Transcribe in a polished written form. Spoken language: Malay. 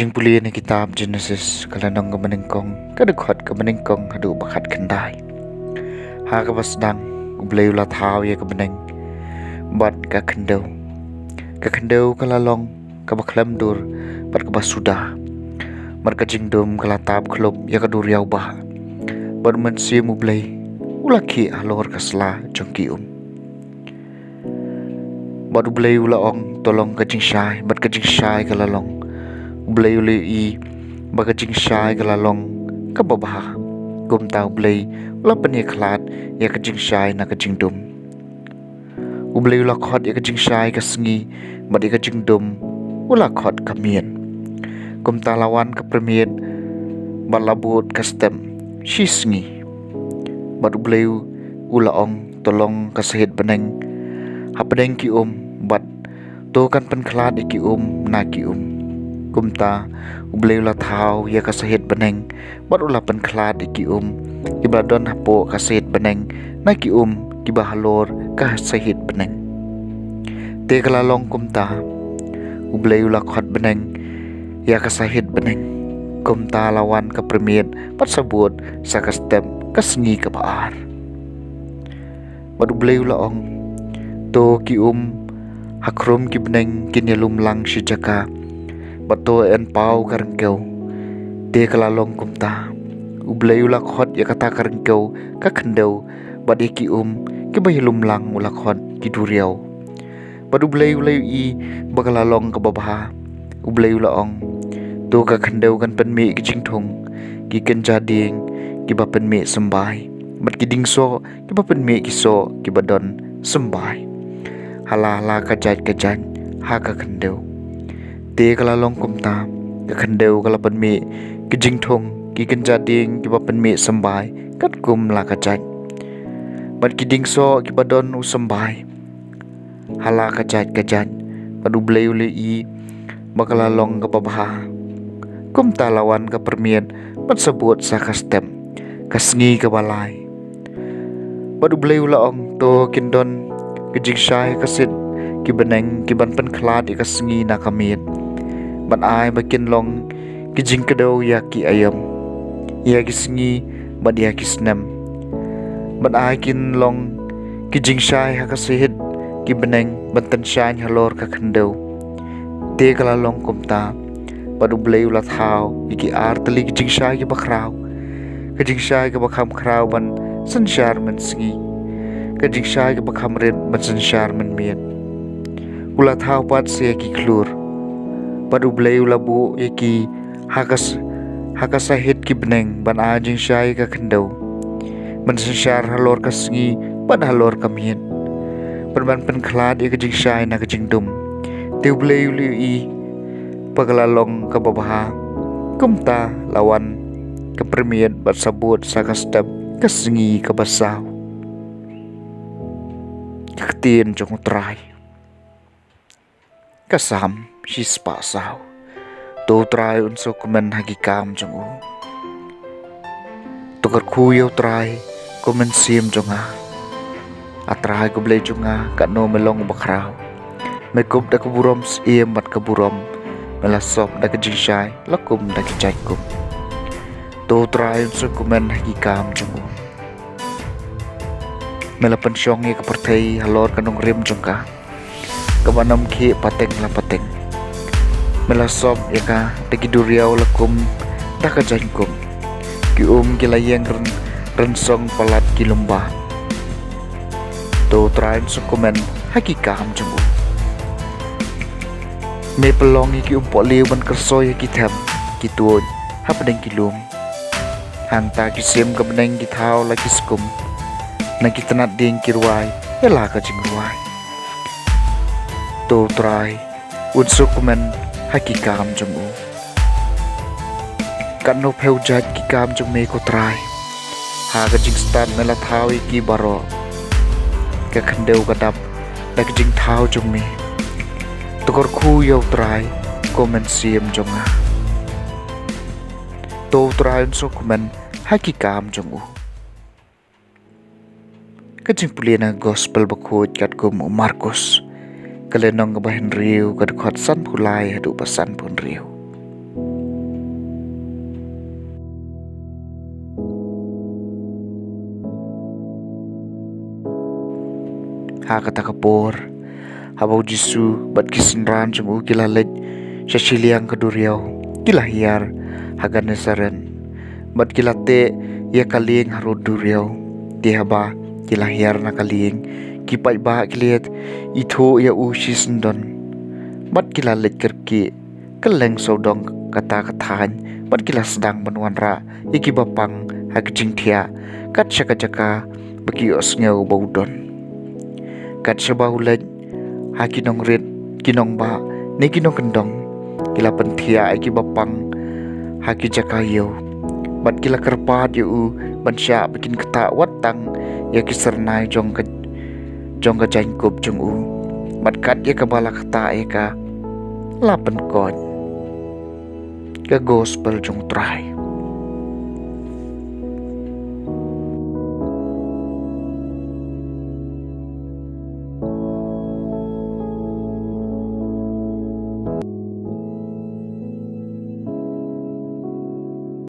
Kajing puli ni kitab Genesis kalanong kamaningkong kadukhat kamaningkong hadu bakat kendai. Ha kabasdang ublay ulat haw ya kamaneng bat kakendau. Kakendau kalalong kabaklamdur bat kabasuda. Mar kajing dum kalatab klub ya kadur yaw bah. Bat mensim ublay ulaki alor kasla jongki Bat ublay ulaong tolong kajing syai bat kajing syai kalalong. Ublay uli bagajing syai kalalong kababaha gum tau ublay ula paniaklat ya kajing syai na kajing dum. Ublay ula khot ya kajing syai kasengi bat ya kajing dum ula khot kamien gum talawan kapremien bat labut kastem shisngi bat ublay ulaong tolong kasahit beneng hapadeng ki bat to kan penklat ki na ki kumta ublay ula thau ya kasahit beneng bat ula penklat ki ibadon hapo kasahit beneng na ki kibahalor kasahit beneng te kalalong kumta ublay ula khot beneng ya kasahit beneng kumta lawan kapremien bat sabut sa kastem kasngi kabaar bat ublay ula ong to ki hakrum ki beneng kinyalum lang si jaka bato en pau karengkau de kalalong kumta ublay ula khot ya kata karengkau kakendau badi ki ki bayilum lang ula khot ki duriau badu ublay bakalalong kababaha ublay ula ong to kakendau kan penmi ki jingthong ki kenjading ki bapenmi sembai bat ki dingso ki bapenmi ki so ki badon sembai hala kajat ha kakendau te kalalong kumta kakendeu kalapan mi kijingthong ki kenjading ki bapan mi sembai kat kum la kajat bat kiding so ki badon u sembai hala kajat padu blay uli bakalalong kababaha kumta lawan ka permien bat sebut sa kastem kasngi kabalai padu blay ulaong to kindon kijing syai kasit ki beneng ki ban penklat i kasngi na kamit ban ai bakin long kijing kedau ya ki ayam ya kisngi bad ya kisnem ban ai kin long kijing syai ha kasihit ki beneng banten syai halor ka kendau te kalalong kumta padu blay ulat haw iki arteli kijing syai ki bakraw kijing syai ki bakham kraw ban sansyar men sngi kijing syai ki bakham red ban sansyar men miet ulat haw pat se ki klur padu blay ulabu yaki hakasahit ki beneng ban ajing syai ka kendau ban sansyar halor kasngi ban halor kamien ban penklat ya kajing syai na kajing dum te blay uli pagalalong kababaha kumta lawan kapremien bat sabut sa kastem kasngi kabasaw kaktin jong utray kasam shispa saw to try unso kumen hagikam jong tukar kuyaw try kumen sim jonga atray kublay jonga kano melong bakraw mekup da kaburom iem bat kaburom melasop da kajing syai lakum da kijaikum to try unso kumen hagikam jong melapan syong ye kapertay halor kanong rim jongka kabanam ki pateng la pateng melasop ya ka dagi duriau lakum daka jangkum ki kilayeng rensong palat ki lumba to train sukumen hakikam jung me pelong ki poliu ban kersoy ki them ki tuon hapadeng ki lum hanta ki sem kabeneng ki thau la ki skum na ki tanat ding ki ruai ela ka jing ruai to try unsuk kumen hakikam jong kan no pheu jat ki kam jong me ko try ha ka jing stan mela thawi ki baro ka khandeu kadap da ka jing thau jong me tukor khu yo try komen siem jong to try unsuk kumen hakikam jong ka jing pulina gospel bakhot kat kum Markus kalenong kabahin riu kad khot san phulai hadu pasan pun riu ha kata kapor habau jisu bat kisenran jong u kila lej syashiliang kaduriau kila hiar hagan nesaren bat kila te ya kaling haru duriau di haba kila hiar na kaling kipai ba kiliet itho ya u shisndon bat kila lej kerki keleng sodong kata katahan bat kila sedang menuan ra iki bapang hagjing thia kat syaka jaka bagi osngeu baudon kat syabau lej ha kinong rit kinong ba ne kinong kendong kila penthia iki bapang ha ki jaka yo bat kila kerpat yu ban sya bikin keta watang ya kisernai jong ka jangkup jong u bat kat ya kabala keta ya ka lapen kon ke gospel jong trai